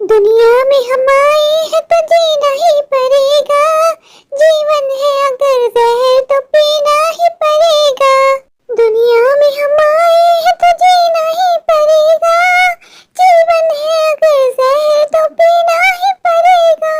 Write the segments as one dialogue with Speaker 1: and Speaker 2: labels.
Speaker 1: दुनिया में हम आए हैं तो जीना ही पड़ेगा। जीवन है अगर जहर तो पीना ही पड़ेगा। दुनिया में हम आए हैं तो जीना ही पड़ेगा। जीवन है अगर जहर तो पीना ही पड़ेगा,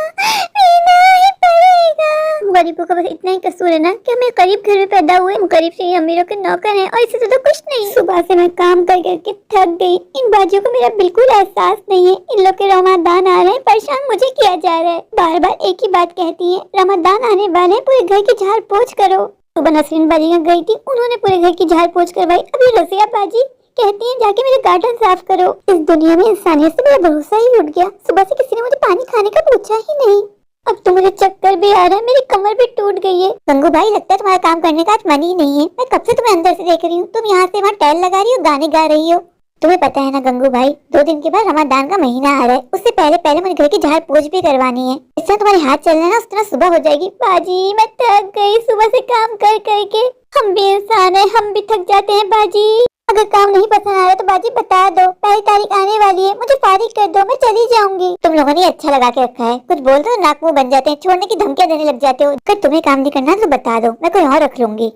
Speaker 1: पीना ही पड़ेगा। गरीबों का बस इतना ही कसूर है ना कि हमें गरीब घर में पैदा हुए, हम गरीब से ही अमीरों के नौकर हैं और इससे तो कुछ नहीं। सुबह से मैं काम कर करके थक गई। इन बाजियों को मेरा बिल्कुल एहसास नहीं है। इन लोग के रमजान आ रहे हैं, परेशान मुझे किया जा रहा है। बार बार एक ही बात कहती है, रमजान आने वाले हैं, पूरे घर की झाड़ पोंछ करो। सुबह नसरीन बाजी यहाँ गई थी, उन्होंने पूरे घर की झाड़ पोंछ करवाई। अभी रसिया बाजी कहती हैं जाके मेरे गार्डन साफ करो। इस दुनिया में इंसानियत से मेरा भरोसा ही उठ गया। सुबह से किसी ने मुझे पानी खाने का पूछा ही नहीं। अब तो मुझे चक्कर भी आ रहा है, मेरी कमर भी टूट गई है। गंगू भाई, लगता है तुम्हारा काम करने का आज मन ही नहीं है। मैं कब से तुम्हें अंदर से देख रही हूँ, तुम यहाँ से वहाँ टहल लगा रही हो, गाने गा रही हो। तुम्हें पता है ना गंगू भाई, 2 दिन के बाद रमजान का महीना आ रहा है। उससे पहले पहले मुझे घर की झाड़ पोंछ भी करवानी है। इससे तुम्हारे हाथ चलना ना, उस तरह सुबह हो जाएगी। बाजी मैं थक गई सुबह से काम कर करके। हम भी इंसान है, हम भी थक जाते हैं बाजी। अगर काम नहीं पसंद आ रहा तो बाजी बता दो, पहली तारीख आने वाली है, मुझे फारिग कर दो, मैं चली जाऊंगी। तुम लोगों ने अच्छा लगा के रखा है, कुछ बोल दो नाक मुंह बन जाते हैं, छोड़ने की धमकियां देने लग जाते हो। अगर तुम्हें काम नहीं करना तो बता दो, मैं कोई और रख लूंगी।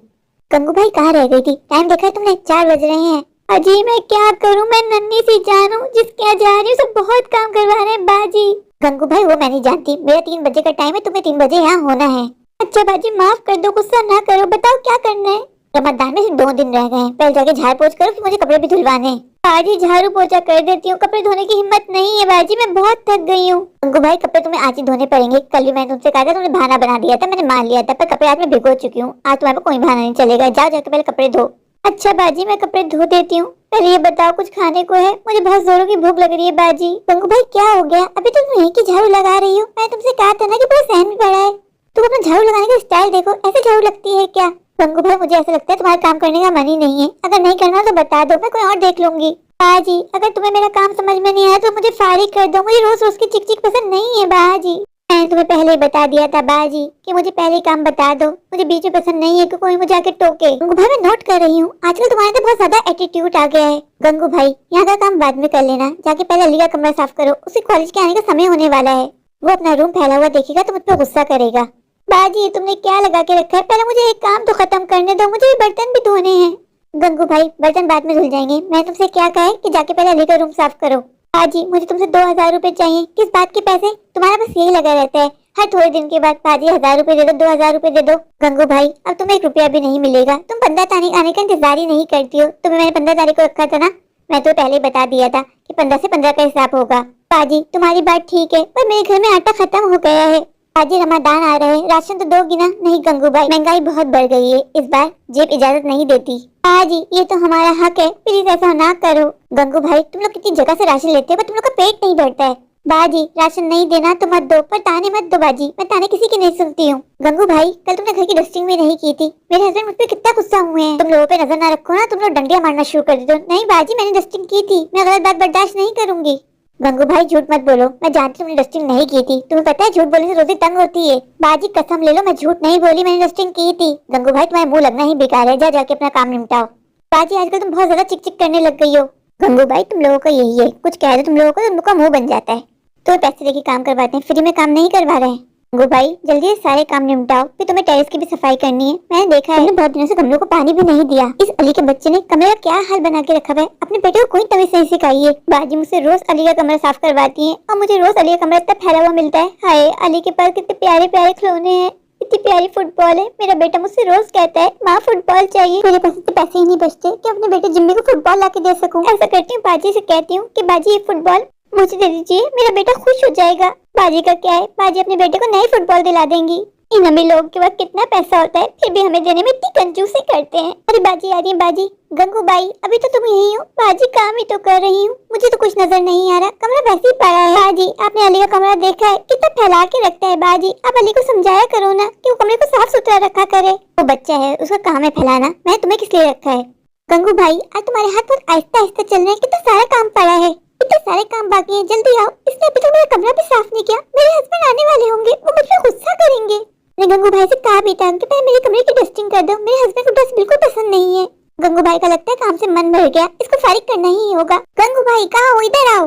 Speaker 1: गंगू भाई कहाँ रह गई थी? टाइम देखा है तुमने? 4 बज रहे हैं। अजी मैं क्या करूं, मैं नन्ही सी जान हूं, जिसके यहाँ जा रही हूँ सब बहुत काम करवा रहे हैं बाजी। गंगू भाई वो मैं नहीं जानती, मेरा 3 बजे का टाइम है, तुम्हें 3 बजे यहाँ होना है। अच्छा बाजी माफ कर दो, गुस्सा ना करो, बताओ क्या करना है? रमजान में सिर्फ 2 दिन रह गए हैं, पहले जाके झाड़ पोंछ करो, फिर मुझे कपड़े भी धुलवाने हैं। बाजी झाड़ू पोछा कर देती हूँ, कपड़े धोने की हिम्मत नहीं है बाजी, मैं बहुत थक गई हूँ। गंगू भाई कपड़े तुम्हें आज ही धोने पड़ेंगे। कल भी मैंने तुमसे कहा था, तुमने बहाना बना दिया था, मैंने मान लिया था, पर कपड़े आज मैं भिगो चुकी हूँ। आज तुम्हारे कोई बहाना नहीं चलेगा, जाओ जाके पहले कपड़े धो। अच्छा बाजी मैं कपड़े धो देती हूँ, पहले ये बताओ कुछ खाने को है? मुझे बहुत जोरों की भूख लग रही है बाजी। गंगू भाई क्या हो गया? अभी तो तुम यहीं की झाड़ू लगा रही हो, मैंने तुमसे कहा था ना कि पूरा सहन भी पड़ा है। तुम अपना झाड़ू लगाने का स्टाइल देखो, ऐसे झाड़ू लगती है क्या? गंगू भाई मुझे ऐसा लगता है तुम्हारा काम करने का मन ही नहीं है। अगर नहीं करना तो बता दो, मैं कोई और देख लूंगी। बाजी अगर तुम्हें मेरा काम समझ में नहीं आया तो मुझे फारिग कर दो, मुझे रोज रोज की चिक चिक पसंद नहीं है बाजी। मैंने तुम्हें पहले ही बता दिया था बाजी कि मुझे पहले काम बता दो, मुझे बीच में पसंद नहीं है कि कोई मुझे आके टोके। गंगू भाई मैं नोट कर रही हूँ, आजकल तुम्हारे अंदर बहुत ज्यादा एटीट्यूड आ गया है। गंगू भाई यहाँ का काम बाद में कर लेना, जाके पहले अली का कमरा साफ करो, उसे कॉलेज के आने का समय होने वाला है। वो अपना रूम फैला हुआ देखेगा तो मुझ पर गुस्सा करेगा। बाजी तुमने क्या लगा के रखा है? पहले मुझे एक काम तो खत्म करने दो, मुझे बर्तन भी धोने हैं। गंगू भाई बर्तन बाद में धुल जाएंगे, मैं तुमसे क्या कहा है कि जाके पहले अली का रूम साफ करो। बाजी मुझे तुमसे 2000 रुपए चाहिए। किस बात के पैसे? तुम्हारा बस यही लगा रहता है, हर थोड़े दिन के बाद बाजी 1000 रुपए दे दो, 2000 रुपए दे दो। गंगू भाई अब तुम्हें 1 रुपया भी नहीं मिलेगा, तुम 15 तारीख आने का इंतजार ही नहीं करती हो। तुम्हें मैंने 15 तारीख को रखा था ना, मैं तो पहले बता दिया था कि 15 से 15 का हिसाब होगा। बाजी तुम्हारी बात ठीक है, पर मेरे घर में आटा खत्म हो गया है। बाजी रमजान आ रहे हैं, राशन तो दोगी ना? नहीं गंगू भाई महंगाई बहुत बढ़ गई है, इस बार जेब इजाजत नहीं देती। बाजी ये तो हमारा हक है, प्लीज ऐसा ना करो। गंगू भाई तुम लोग कितनी जगह से राशन लेते हो, पर तुम लोग का पेट नहीं भरता है। बाजी राशन नहीं देना तो मत दो, पर ताने मत दो बाजी, मैं ताने किसी की नहीं सुनती हूँ। गंगू भाई कल तुमने घर की डस्टिंग भी नहीं की थी, मेरे हस्बैंड मुझ पे कितना गुस्सा हुए हैं। तुम लोगों पे नजर ना रखो ना, तुम लोग डंडियां मारना शुरू कर देते हो। नहीं बाजी मैंने डस्टिंग की थी, मैं गलत बात बर्दाश्त नहीं करूंगी। गंगू भाई झूठ मत बोलो, मैं जानती हूँ तुमने डस्टिंग नहीं की थी, तुम्हें पता है झूठ बोलने से रोटी तंग होती है। बाजी कसम ले लो मैं झूठ नहीं बोली, मैंने डस्टिंग की थी। गंगू भाई तुम्हारा मुंह लगना ही बेकार है, जा जाके अपना काम निपटाओ। बाजी आजकल तुम बहुत ज्यादा चिक चिक करने लग गई हो। गंगू भाई तुम लोगों का यही है, कुछ कह दो तुम लोगों को, तुम लोग का मुंह बन जाता है। तो पैसे लेके काम करवाते हैं, फ्री में काम नहीं करवा रहे हैं। गंगू भाई जल्दी से सारे काम निपटाओ, फिर तुम्हें टेरेस की भी सफाई करनी है। मैंने देखा है बहुत दिनों से गमलों को पानी भी नहीं दिया। इस अली के बच्चे ने कमरे का क्या हाल बना के रखा है, अपने बेटे को कोई तमीज नहीं सिखाई है। बाजी मुझसे रोज अली का कमरा साफ करवाती है और मुझे रोज अली का कमरा इतना फैला हुआ मिलता है। हाय अली के पास कितने प्यारे प्यारे खिलौने हैं, इतनी प्यारी फुटबॉल है। मेरा बेटा मुझसे रोज कहता है माँ फुटबॉल चाहिए। मेरे पास इतने पैसे ही नहीं बचते कि अपने बेटे जिम्मी को फुटबॉल ला के दे सकूं। ऐसा करती हूँ बाजी से कहती हूँ कि बाजी ये फुटबॉल मुझे दे दीजिए, मेरा बेटा खुश हो जाएगा। बाजी का क्या है, बाजी अपने बेटे को नई फुटबॉल दिला देंगी। इन अमीर लोगों के पास कितना पैसा होता है, फिर भी हमें देने में इतनी कंजूसी करते हैं। अरे बाजी आ रही है बाजी। गंगू भाई अभी तो तुम यही हो? बाजी काम ही तो कर रही हूँ, मुझे तो कुछ नजर नहीं आ रहा, कमरा वैसे ही पड़ा है। बाजी आपने अली का कमरा देखा है, कितना फैला के रखता है। बाजी आप अली को समझाया करो ना कि वो कमरे को साफ सुथरा रखा करे, वो बच्चा है उसका काम है फैलाना, मैं तुम्हें किस लिए रखा है। गंगू भाई आज तुम्हारे हाथ बहुत आहिस्ता आहिस्ता चल रहे हैं, कितना सारा काम पड़ा है, इतने सारे काम बाकी हैं, जल्दी आओ। इसने अभी तक मेरा कमरा भी साफ नहीं किया, मेरे हस्बैंड आने वाले होंगे, वो मुझ पर गुस्सा करेंगे। मैंने गंगू भाई से कहा भी था कि पहले मेरे कमरे की डस्टिंग कर दो, मेरे हस्बैंड को डस्ट बिल्कुल पसंद नहीं है। गंगू भाई का लगता है काम से मन भर गया, इसको फारिग करना ही होगा। गंगू भाई कहाँ हो, इधर आओ।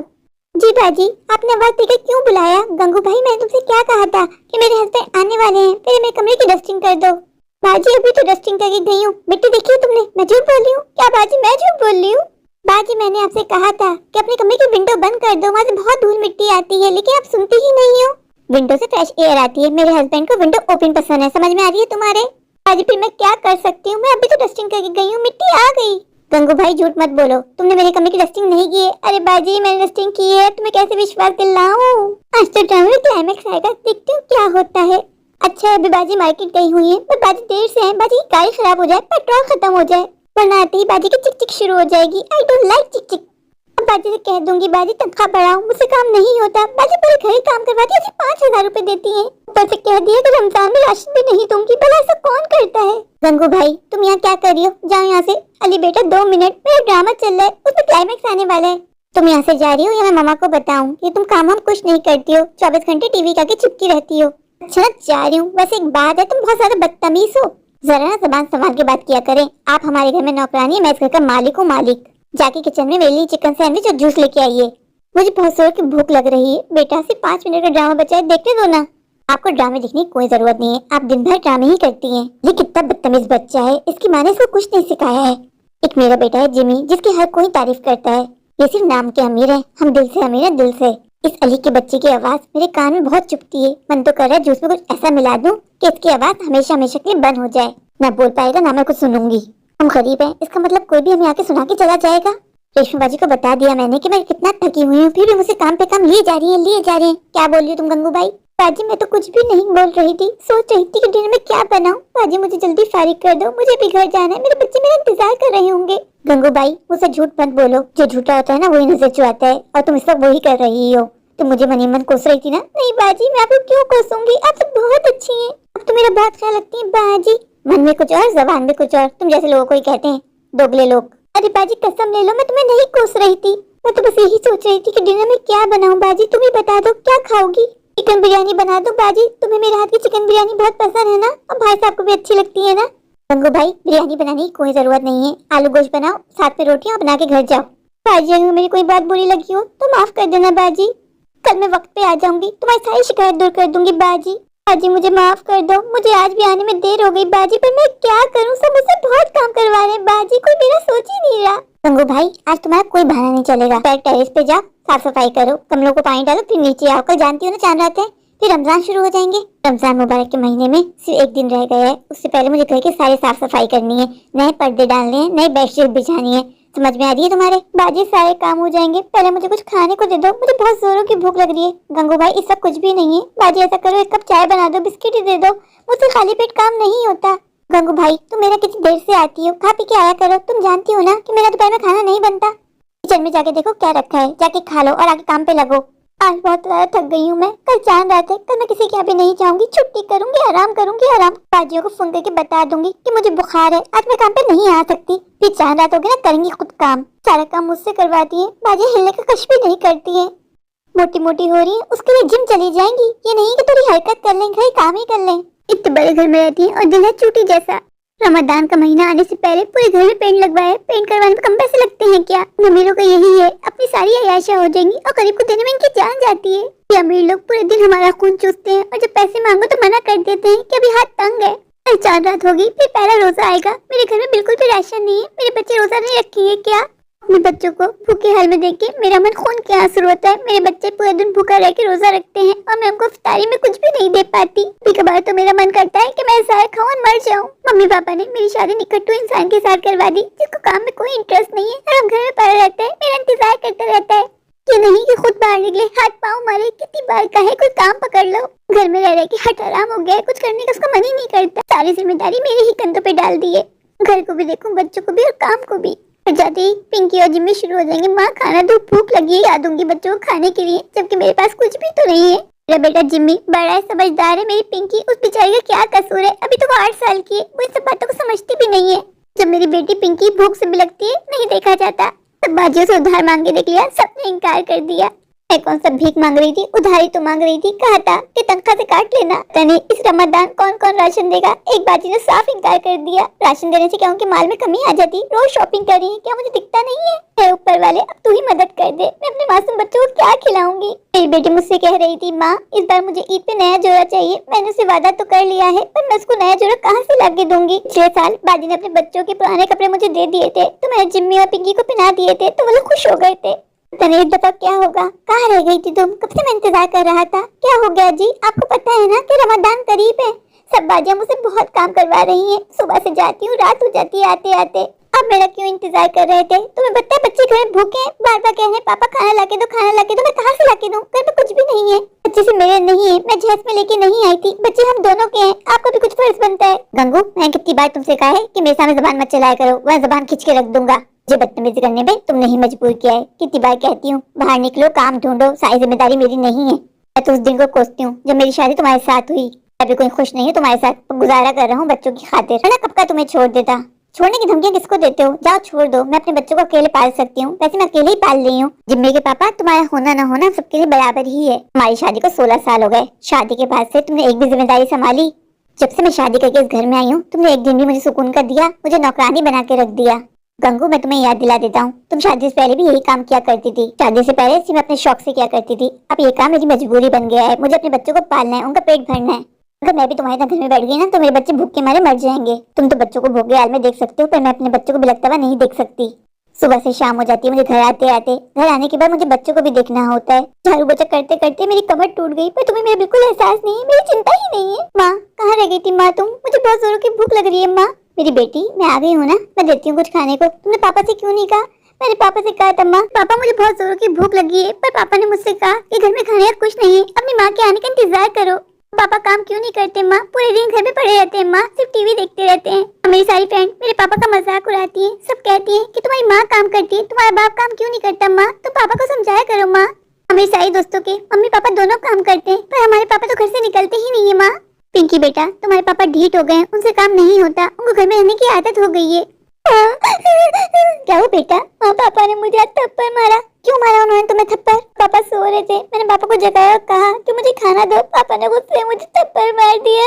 Speaker 1: जी बाजी, आपने आवाज देकर क्यों बुलाया? गंगू भाई, मैंने तुमसे क्या कहा था कि मेरे हस्बैंड आने वाले हैं, पहले मेरे कमरे की डस्टिंग कर दो। बाजी, अभी तो डस्टिंग करके गई हूँ। मिट्टी देखी है तुमने? मैं झूठ बोल रही हूँ क्या बाजी? मैं झूठ बोल रही हूँ? बाजी, मैंने आपसे कहा था कि अपने कमरे की विंडो बंद कर दो, वहाँ से बहुत धूल मिट्टी आती है, लेकिन आप सुनती ही नहीं हो। विंडो से फ्रेश एयर आती है, मेरे हस्बैंड को विंडो ओपन पसंद है, समझ में आ रही है तुम्हारे? बाजी, फिर मैं क्या कर सकती हूँ? मैं अभी तो डस्टिंग करके गई हूँ, मिट्टी आ गई। गंगू भाई, झूठ मत बोलो, तुमने मेरे कमरे की डस्टिंग नहीं की है। अरे बाजी, मैंने डस्टिंग की है, तुम्हें कैसे विश्वास दिलाऊं? आज तो ड्रामे में क्लाइमेक्स आएगा, देखते हो क्या होता है। अच्छा, अभी बाजी मार्केट गई हुई है, पर बाजी देर से है, बाजी की गाड़ी खराब हो जाए, पेट्रोल खत्म हो जाए, वरना आते ही बाजी की चिक चिक शुरू हो जाएगी। आई डोंट लाइक चिक चिक। अब बाजी से कह दूंगी, बाजी तनख्वाह बढ़ाओ, मुझसे काम नहीं होता। बाजी पूरे घर ही काम करवाती है, 5,000 रुपए देती है। ऊपर से कह दिया कि रमजान में राशन भी नहीं दूंगी। भला ऐसा कौन करता है? गंगू भाई, तुम यहाँ क्या कर रही हो? जाओ यहाँ से। अली बेटा, 2 मिनट, मेरा ड्रामा चल रहा है, उसमें क्लाइमेक्स आने वाला है। तुम यहाँ से जा रही हो या मैं मामा को बताऊं कि तुम काम हम कुछ नहीं करती हो, 24 घंटे टीवी के आगे चिपकी रहती हो? अच्छा, जा रही हूँ। वैसे एक बात है, तुम बहुत ज्यादा बदतमीज हो। जरा ना जबान संभाल के बात किया करें। आप हमारे घर में नौकरानी है, मैं इस घर का मालिक हूँ। मालिक, जाके किचन में मेरे लिए चिकन सैंडविच और जूस लेके आइए। मुझे बहुत जोर की भूख लग रही है। बेटा, सिर्फ 5 मिनट का ड्रामा बचा है, देखने दो ना। आपको ड्रामे देखने की कोई जरूरत नहीं है, आप दिन भर ड्रामे ही करती हैं। ये कितना बदतमीज बच्चा है, इसकी माँ ने इसको कुछ नहीं सिखाया है। एक मेरा बेटा है जिमी, जिसकी हर कोई तारीफ करता है। ये सिर्फ नाम के अमीर है, हम दिल से अमीर है, दिल से। इस अली के बच्चे की आवाज मेरे कान में बहुत चुभती है। मन तो कर रहा है जूस में कुछ ऐसा मिला दूं कि इसकी आवाज हमेशा हमेशा के लिए बंद हो जाए। ना बोल पाएगा, ना मैं कुछ सुनूंगी। हम गरीब हैं, इसका मतलब कोई भी हमें आके सुना के चला जाएगा। रेशमी बाजी को बता दिया मैंने कि मैं कितना थकी हुई हूँ, फिर भी मुझसे काम पे काम लिए जा रही है, लिए जा रही है। क्या बोल रही हो तुम गंगू भाई? बाजी, मैं तो कुछ भी नहीं बोल रही थी, सोच रही थी कि डिनर में क्या बनाऊं। बाजी, मुझे जल्दी फारिग कर दो, मुझे भी घर जाना है, मेरे बच्चे मेरा इंतजार कर रहे होंगे। गंगू भाई, मुझसे झूठ मत बोलो, जो झूठा होता है ना वही नजर चुराता है, और तुम इस वक्त वही कर रही हो। तुम मुझे मन ही मन कोस रही थी ना? नहीं बाजी, मैं आपको क्यों कोसूंगी, आप तो बहुत अच्छी हैं। अब तो मेरा बहुत ख्याल रखती है बाजी। मन में कुछ और, जबान में कुछ और, तुम जैसे लोगों को ही कहते हैं दोगले लोग। अरे बाजी, कसम ले लो, मैं तुम्हें नहीं कोस रही थी, मैं तो बस यही सोच रही थी कि डिनर में क्या बनाऊं। बाजी, तुम ही बता दो, क्या खाओगी? चिकन बिरयानी बना दो बाजी, तुम्हें मेरे हाथ की चिकन बिरयानी बहुत पसंद है ना, और भाई साहब को भी अच्छी लगती है ना। गंगू भाई, बिरयानी बनाने की कोई जरूरत नहीं है, आलू गोश्त बनाओ, साथ में रोटियां बना के घर जाओ। बाजी, अगर मेरी कोई बात बुरी लगी हो तो माफ कर देना बाजी, कल मैं वक्त पे आ जाऊंगी, तुम्हारी सारी शिकायत दूर कर दूंगी बाजी। बाजी, मुझे माफ कर दो, मुझे आज भी आने में देर हो गई बाजी, पर मैं क्या करूं, सब मुझसे बहुत काम करवा रहे हैं बाजी, कोई मेरा सोच ही नहीं रहा। गंगू भाई, आज तुम्हारा कोई बहाना नहीं चलेगा, पहले टेरेस पे जाओ, साफ सफाई करो, गमलों को पानी डालो, फिर नीचे आओ। कल जानती हो ना चांद रात है, फिर रमजान शुरू हो जाएंगे। रमजान मुबारक के महीने में सिर्फ 1 दिन रह गया है, उससे पहले मुझे घर की सारी साफ सफाई करनी है, नए पर्दे डालने हैं, नई बेडशीट बिछानी है। समझ में आ रही है तुम्हारे? बाजी, सारे काम हो जाएंगे, पहले मुझे कुछ खाने को दे दो, मुझे बहुत जोरों की भूख लग रही है। गंगू भाई, इस सब कुछ भी नहीं है बाजी, ऐसा करो 1 कप चाय बना दो, बिस्किट ही दे दो, मुझसे खाली पेट काम नहीं होता। गंगू भाई, तुम मेरा कितनी देर से आती हो, खा पी के आया करो, तुम जानती हो ना कि मेरा दोपहर में खाना नहीं बनता। किचन में जाके देखो क्या रखा है, जाके खा लो और आके काम पे लगो। आज बहुत ज्यादा थक गई हूँ मैं, कल चांद रात है, कल मैं किसी के यहाँ भी नहीं जाऊंगी, छुट्टी करूंगी, आराम करूंगी, आराम। बाजियों को फोन करके बता दूंगी कि मुझे बुखार है, आज मैं काम पे नहीं आ सकती, फिर चांद रात होगी ना, करेंगी खुद काम, सारा काम मुझसे करवाती है। बाजी हिलने का कुछ भी नहीं करती है, मोटी मोटी हो रही है, उसके लिए जिम चली जाएंगी, ये नहीं कि थोड़ी हरकत कर लें, घर काम ही कर लें। इतने बड़े घर में रहती है और दिल है चूटी जैसा। रमजान का महीना आने से पहले पूरे घर में पेंट लगवाया है, पेंट करवाने में कम पैसे लगते हैं क्या? अमीरों का यही है, अपनी सारी अयाशा हो जाएंगी और गरीब को देने में इनकी जान जाती है। ये अमीर लोग पूरे दिन हमारा खून चूसते हैं और जब पैसे मांगो तो मना कर देते हैं कि अभी हाथ तंग है। कल चांद रात होगी, फिर पहला रोजा आएगा, मेरे घर में बिल्कुल भी राशन नहीं है, मेरे बच्चे रोजा नहीं रखेंगे क्या? अपने बच्चों को भूखे हाल में देख के मेरा मन खून के आंसू होता है। मेरे बच्चे पूरे दिन भूखा रह के रोजा रखते हैं और मैं उनको इफ्तारी में कुछ भी नहीं दे पाती। कभी कभार तो मेरा मन करता है कि मैं ज़ाहिर खाऊं और मर जाऊं। मम्मी पापा ने मेरी शादी निकट्टू इंसान के साथ करवा दी, जिसको काम में कोई इंटरेस्ट नहीं है और हम घर में पड़ा रहता है, मेरा इंतजार करता रहता है। ये नहीं कि खुद बाहर निकले, हाथ पाँव मारे, कितनी बार कहे कोई काम पकड़ लो। घर में रह रहे की हट हराम हो गया है, कुछ करने का उसका मन ही नहीं करता। सारी जिम्मेदारी मेरे ही कंधों पे डाल दी है, घर को भी देखूं, बच्चों को भी और काम को भी। जाते ही पिंकी और जिम्मी शुरू हो जाएंगे, माँ खाना दो, भूख लगी है, याद दूंगी बच्चों को खाने के लिए, जबकि मेरे पास कुछ भी तो नहीं है। मेरा बेटा जिम्मी बड़ा है, समझदार है, मेरी पिंकी उस बेचारी का क्या कसूर है, अभी तो वो 8 साल की है, वो इन सब बातों को समझती भी नहीं है। जब मेरी बेटी पिंकी भूख से बिलखती है, नहीं देखा जाता, तब बाजियों से उधार मांगे देख लिया, सबने इनकार कर दिया। मैं कौन सा भीख मांग रही थी, उधारी तो मांग रही थी। कहा था कि तनख्वाह से काट लेना। तने इस रमजान कौन कौन राशन देगा। एक बाजी ने साफ इनकार कर दिया। राशन देने से क्या उनके माल में कमी आ जाती। रोज शॉपिंग कर रही है, क्या मुझे दिखता नहीं है? हे ऊपर वाले, अब तू ही मदद कर दे। मैं अपने मासूम बच्चों को क्या खिलाऊंगी? मेरी बेटी मुझसे कह रही थी, माँ इस बार मुझे ईद पे नया जोड़ा चाहिए। मैंने उसे वादा तो कर लिया है, पर मैं उसको नया जोड़ा कहाँ से ला के दूंगी? 6 साल बाजी ने अपने बच्चों के पुराने कपड़े मुझे दे दिए थे, तो मैंने जिम्मी और पिंकी को पहना दिए थे, तो वो लोग खुश हो गए थे। तने इस दफा क्या होगा? कहाँ रह गई थी तुम? कब से मैं इंतजार कर रहा था। क्या हो गया जी? आपको पता है ना कि रमजान करीब है। सब बाजियां मुझसे बहुत काम करवा रही हैं। सुबह से जाती हूँ, रात हो जाती है आते आते। अब मेरा क्यों इंतजार कर रहे थे? तुम्हें पता है बच्चे घर में भूखे हैं, बार बार कह रहे हैं पापा खाना लाके दो, खाना लाके दो। मैं कहाँ से लाके दूं? घर में कुछ भी नहीं है। बच्चे से मेरे नहीं है, मैं जहेज में लेके नहीं आई थी। बच्चे हम दोनों के हैं, आपको भी कुछ फर्ज बनता है। गंगू, मैंने कितनी बार तुमसे कहा है कि मेरे सामने जबान मत चलाया करो, वह जबान खींच के रख दूंगा। मुझे बदतमीजी करने में तुमने ही मजबूर किया है। कितनी बार कहती हूँ बाहर निकलो, काम ढूंढो, सारी जिम्मेदारी मेरी नहीं है। मैं तो उस दिन को कोसती हूँ जब मेरी शादी तुम्हारे साथ हुई। अभी कोई खुश नहीं है तुम्हारे साथ, गुजारा कर रहा हूँ बच्चों की खातिर। है ना, कब का तुम्हें छोड़ देता। छोड़ने की धमकियां किसको देते हो? जाओ छोड़ दो, मैं अपने बच्चों को अकेले पाल सकती हूँ। वैसे मैं अकेले ही पाल रही हूँ। जिम्मे के पापा, तुम्हारा होना ना होना सबके लिए बराबर ही है। हमारी शादी को 16 साल हो गए। शादी के बाद से तुमने एक भी जिम्मेदारी संभाली? जब से मैं शादी करके इस घर में आई हूँ, तुमने एक दिन भी मुझे सुकून कर दिया? मुझे नौकरानी बना के रख दिया। गंगू, मैं तुम्हें याद दिला देता हूँ, तुम शादी से पहले भी यही काम किया करती थी। शादी से पहले सिर्फ अपने शौक से किया करती थी। अब ये काम मेरी मजबूरी बन गया है। मुझे अपने बच्चों को पालना है, उनका पेट भरना है। अगर मैं भी तुम्हारे घर में बैठ गई ना, तो मेरे बच्चे भूख के मारे मर जाएंगे। तुम तो बच्चों को भूखे हाल में देख सकते हो, पर मैं अपने बच्चों को बिलखता हुआ नहीं देख सकती। सुबह से शाम हो जाती है मुझे घर आते आते। घर आने के बाद मुझे बच्चों को भी देखना होता है। झाड़ू पोछा करते करते मेरी कमर टूट गई, पर तुम्हें मेरा बिल्कुल एहसास नहीं है, मेरी चिंता ही नहीं है। माँ, कहाँ रह गई थी माँ तुम? मुझे बहुत जोरों की भूख लग रही है। माँ, मेरी बेटी, मैं आ गई हूँ ना, मैं देती हूँ कुछ खाने को। तुमने पापा से क्यों नहीं कहा? मैंने पापा से कहा था माँ, पापा मुझे बहुत जोरों की भूख लगी है, पर पापा ने मुझसे कहा कि घर में खाने का कुछ नहीं है, अपनी माँ के आने का इंतजार करो। पापा काम क्यों नहीं करते माँ? पूरे दिन घर में पड़े रहते हैं माँ, सिर्फ टीवी देखते रहते हैं। मेरी सारी फ्रेंड मेरे पापा का मजाक उड़ाती है। सब कहती है कि तुम्हारी माँ काम करती है, तुम्हारा बाप काम क्यों नहीं करता माँ? तो पापा को समझाया करो माँ। मेरे सारे दोस्तों के मम्मी पापा दोनों काम करते हैं, पर हमारे पापा तो घर से निकलते ही नहीं है माँ। पिंकी बेटा, तुम्हारे पापा ढीठ हो गए हैं, उनसे काम नहीं होता, उनको घर में रहने की आदत हो गई है। क्या हो बेटा? हाँ, पापा ने मुझे आज थप्पड़ मारा। क्यों मारा उन्होंने तुम्हें थप्पड़? पापा सो रहे थे, मैंने पापा को जगाया और कहा कि मुझे खाना दो। पापा ने गुस्से मुझे थप्पड़ मार दिया।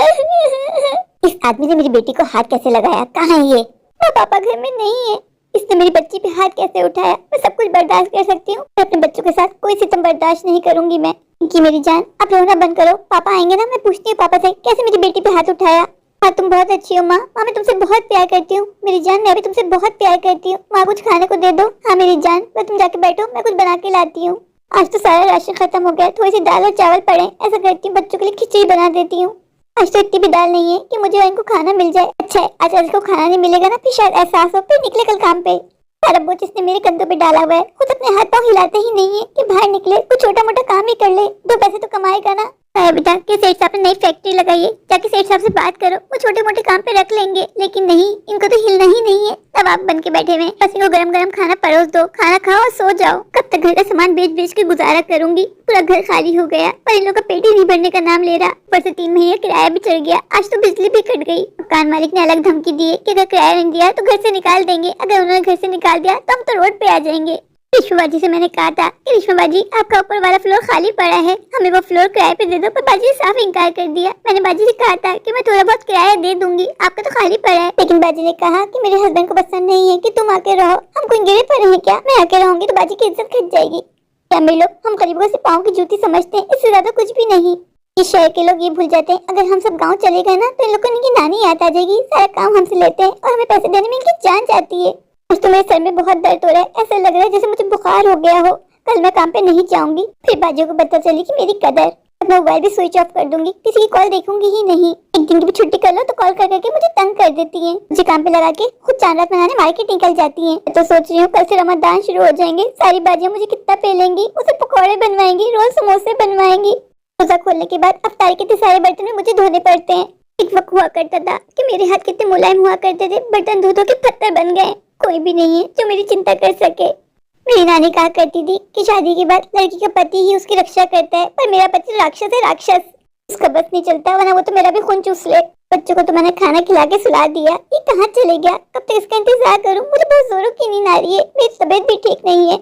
Speaker 1: इस आदमी ने मेरी बेटी को हाथ कैसे लगाया? कहाँ है ये? पापा घर में नहीं है। इसने मेरी बच्ची पे हाथ कैसे उठाया? मैं सब कुछ बर्दाश्त कर सकती हूँ, अपने बच्चों के साथ कोई सितम बर्दाश्त नहीं करूंगी मैं। कि मेरी जान, आप रोना बंद करो। पापा आएंगे ना, मैं पूछती हूँ पापा से कैसे मेरी बेटी पे हाथ उठाया। हाँ, तुम बहुत अच्छी हो माँ। माँ, मैं तुमसे बहुत प्यार करती हूँ। मेरी जान, मैं भी तुमसे बहुत प्यार करती हूँ। माँ, कुछ खाने को दे दो। हाँ मेरी जान, मैं तुम जाके बैठो, मैं कुछ बना के लाती हूँ। आज तो सारा राशन खत्म हो गया, थोड़ी सी दाल और चावल पड़े। ऐसा करती हूँ बच्चों के लिए खिचड़ी बना देती हूँ। आज तो इतनी भी दाल नहीं है कि मुझे और इनको खाना मिल जाए। अच्छा है, आज इसको खाना नहीं मिलेगा ना, फिर शायद एहसास हो, फिर निकले कल काम पे। सारा बोझ इसने मेरे कंधों पे डाला हुआ है, खुद अपने हाथ पाँव हिलाते ही नहीं है कि बाहर निकले, कुछ छोटा मोटा काम ही कर ले, 2 पैसे तो कमाएगा ना। बेटा कि सेठ साहब ने नई फैक्ट्री लगाई है, जाके सेठ साहब से बात करो, वो छोटे मोटे काम पे रख लेंगे। लेकिन नहीं, इनको तो हिलना ही नहीं है। तब आप बन के बैठे हुए, बस इनको गरम गरम खाना परोस दो, खाना खाओ और सो जाओ। कब तक घर का सामान बेच बेच के गुजारा करूंगी? पूरा घर खाली हो गया, पर इन लोगों का पेट ही नहीं भरने का नाम ले रहा। ऊपर से 3 महीने किराया भी चढ़ गया, आज तो बिजली भी कट गई। मकान मालिक ने अलग धमकी दी है कि अगर किराया नहीं दिया तो घर से निकाल देंगे। अगर उन्होंने घर से निकाल दिया तो हम तो रोड पे आ जाएंगे। विश्वा बाजी से मैंने कहा था कि विश्वा बाजी, आपका ऊपर वाला फ्लोर खाली पड़ा है, हमें वो फ्लोर किराए पे दे दो, पर बाजी ने साफ इनकार कर दिया। मैंने बाजी से कहा था कि मैं थोड़ा बहुत किराया दे दूंगी, आपका तो खाली पड़ा है। लेकिन बाजी ने कहा कि मेरे हस्बैंड को पसंद नहीं है कि तुम आके रहो। हम कोई गिरे पड़े हैं क्या? मैं आके रहूंगी तो बाजी की इज्जत घट जाएगी। क्या मेरे लोग, हम गरीबों से पाँव की जूती समझते हैं, इससे ज्यादा कुछ भी नहीं। इस शहर के लोग ये भूल जाते हैं अगर हम सब गाँव चले गए ना, तो इन लोग को इनकी नानी याद आ जाएगी। सारा काम हमसे लेते हैं और हमें पैसे देने में इनकी जान जाती है। आज तो मेरे सर में बहुत दर्द हो रहा है, ऐसा लग रहा है जैसे मुझे बुखार हो गया हो। कल मैं काम पे नहीं जाऊंगी, फिर बाजियों को पता चली कि मेरी कदर। मैं मोबाइल भी स्विच ऑफ कर दूंगी, किसी की कॉल देखूंगी ही नहीं। एक दिन की भी छुट्टी कर लो तो कॉल कर करके मुझे तंग कर देती हैं। मुझे काम पे लगा के खुद चांद रात मनाने मार्केट निकल जाती हैं। मैं तो सोच रही हूँ कल से रमजान शुरू हो जाएंगे, सारी बाजियां मुझे कितना पेलेंगी, मुझे पकौड़े बनवाएंगी, रोज समोसे बनवाएंगी। रोजा खोलने के बाद अफ्तारी के सारे बर्तन में मुझे धोने पड़ते हैं। एक वक्त हुआ करता था कि मेरे हाथ कितने मुलायम हुआ करते थे, बर्तन धो धो के पत्थर बन गए। कोई भी नहीं है जो मेरी चिंता कर सके। मेरी नानी कहा करती थी कि शादी के बाद लड़की का पति ही उसकी रक्षा करता है, पर मेरा पति राक्षस है, राक्षस। उसका बस नहीं चलता, वरना वो तो मेरा भी खून चूस ले। बच्चों को तो मैंने खाना खिला के सुला दिया, ये कहाँ चले गया? कब तक इसका इंतजार करूं? मुझे बहुत जोरों की नींद आ रही है, मेरी तबीयत भी ठीक नहीं है।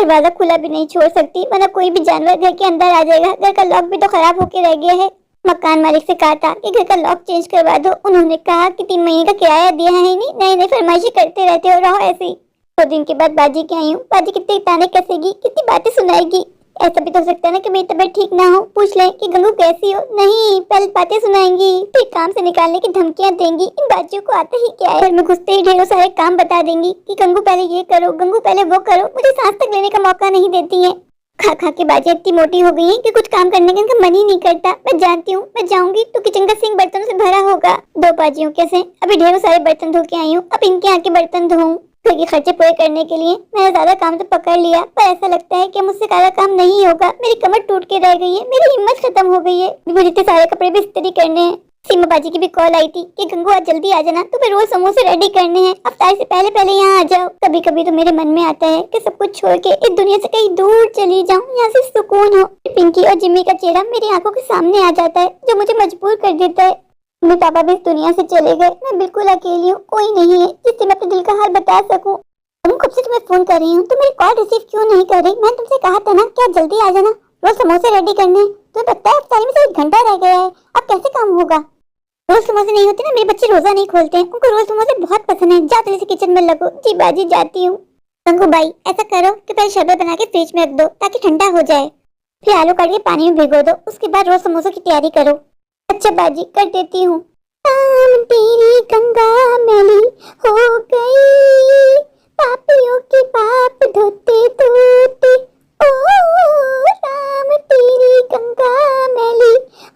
Speaker 1: दरवाजा खुला भी नहीं छोड़ सकती, वरना कोई भी जानवर घर के अंदर आ जाएगा। घर का लॉक भी तो खराब होके रह गया है। मकान मालिक से कहा था कि घर का लॉक चेंज करवा दो। उन्होंने कहा कि 3 महीने का किराया दिया है नहीं, नई नई फरमाइशी करते रहते हो, रहो ऐसे ही। 2 दिन के बाद बाजी के आई हूँ। बाजी कितने ताने कसेगी, कितनी बातें सुनाएगी। ऐसा भी तो हो सकता है ना कि मेरी तबीयत ठीक ना हो, पूछ ले कि गंगू कैसी हो। नहीं, पहले बातें सुनाएंगी, फिर काम से निकालने की धमकियां देंगी। इन बाजियों को आता ही क्या है। घर में घुसते ही ढेरों सारे काम बता देंगी कि गंगू पहले ये करो, गंगू पहले वो करो। मुझे सांस तक लेने का मौका नहीं देती है। खा खा के बाजी इतनी मोटी हो गई है कि कुछ काम करने का इनका मन ही नहीं करता। मैं जानती हूँ, मैं जाऊंगी तो किचन का सिंक बर्तनों से भरा होगा। 2 बाजियों कैसे, अभी ढेरों सारे बर्तन धो के आई हूँ, अब इनके आके बर्तन धोऊं। घर के खर्चे पूरे करने के लिए मैंने ज्यादा काम तो पकड़ लिया, पर ऐसा लगता है कि मुझसे ज्यादा काम नहीं होगा। मेरी कमर टूट के रह गई है, मेरी हिम्मत खत्म हो गई है। मुझे इतने सारे कपड़े भी इस्त्री करने हैं। सीमा बाजी की भी कॉल आई थी कि गंगू आज जल्दी आ जाना, तुम्हें रोज समोसे रेडी करने हैं, अफ्तार से पहले पहले यहाँ आ जाओ। कभी कभी तो मेरे मन में आता है कि सब कुछ छोड़ के इस दुनिया से कहीं दूर चली जाऊँ, यहाँ से सुकून हो। पिंकी और जिम्मी का चेहरा मेरी आंखों के सामने आ जाता है, जो मुझे मजबूर कर देता है। मेरे पापा भी इस दुनिया से चले गए, मैं बिल्कुल अकेली हूँ, कोई नहीं है जिससे मैं अपने दिल का हाल बता सकूं। तुम कब से तुम्हें फोन कर रही हूँ, तुम मेरी कॉल रिसीव क्यों नहीं कर रही? मैंने तुमसे कहा था ना कि आप जल्दी आ जाना, रोज समोसे रेडी करने। तुम्हें पता है अफ्तारी में सिर्फ 1 घंटा रह गया है, अब कैसे काम होगा? रोज समोसे नहीं होते ना, मेरे बच्चे रोजा नहीं खोलते हैं, उनको रोज समोसे बहुत पसंद है। जा जल्दी से किचन में लगो। जी बाजी जाती हूँ। गंगू भाई ऐसा करो कि पहले शरबत बना के फ्रिज में रख दो ताकि ठंडा हो जाए, फिर आलू काट के पानी में भिगो दो, उसके बाद रोज समोसों की तैयारी करो। अच्छा बाजी, कर देती हूँ। तेरी गंगा मैली हो गई, पापियों के पाप धोते धोते। ओ राम तेरी गंगा मैली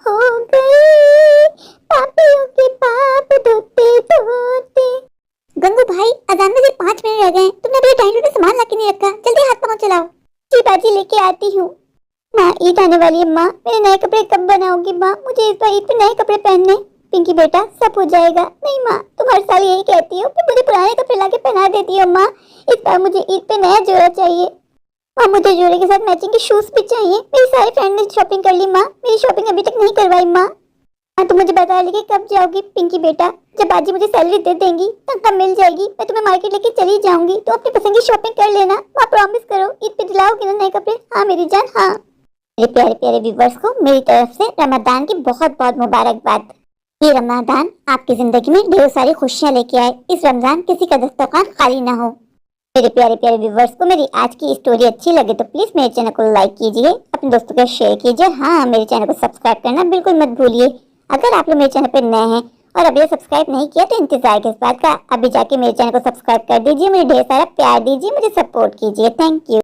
Speaker 1: हो गई, पापियों के पाप धोते धोते। गंगू भाई अजान में सिर्फ 5 मिनट रह गए, तुमने अभी टाइम में सामान ला के नहीं रखा, जल्दी हाथ पाँव चलाओ। जी बाजी लेके आती हूँ। माँ ईद आने वाली है, माँ मेरे नए कपड़े कब बनाओगी? माँ मुझे इस बार ईद पे नए कपड़े पहनने। पिंकी बेटा सब हो जाएगा। नहीं माँ, तुम हर साल यही कहती हो कि मुझे पुराने कपड़े लाके पहना देती हो। माँ इस बार मुझे ईद पे नया जोड़ा चाहिए। माँ मुझे जोड़े के साथ मैचिंग के शूज भी चाहिए। मेरी सारी फ्रेंड ने शॉपिंग कर ली। माँ मेरी शॉपिंग अभी तक नहीं करवाई। माँ तुम मुझे बता ली कब जाओगी? पिंकी बेटा जब बाजी मुझे सैलरी दे देंगी तनख्वाह मिल जाएगी, मैं तुम्हें मार्केट लेके चली जाऊंगी, तो अपनी पसंद की शॉपिंग कर लेना। माँ प्रॉमिस करो ईद पे दिलाओगी ना नए कपड़े? हाँ मेरी जान हाँ। मेरे प्यारे प्यारे व्यूवर्स को मेरी तरफ से रमजान की बहुत बहुत मुबारकबाद। ये रमजान आपकी जिंदगी में ढेर सारी खुशियां लेके आए। इस रमजान किसी का दस्तरखान खाली ना हो। मेरे प्यारे प्यारे व्यूवर्स को मेरी आज की स्टोरी अच्छी लगे तो प्लीज मेरे चैनल को लाइक कीजिए, अपने दोस्तों के शेयर कीजिए। हाँ मेरे चैनल को सब्सक्राइब करना बिल्कुल मत भूलिए। अगर आप लोग मेरे चैनल पर नए हैं और अभी सब्सक्राइब नहीं किया तो इंतजार किस बात का, अभी जाके मेरे चैनल को सब्सक्राइब कर दीजिए, मुझे ढेर सारा प्यार दीजिए, मुझे सपोर्ट कीजिए। Thank you.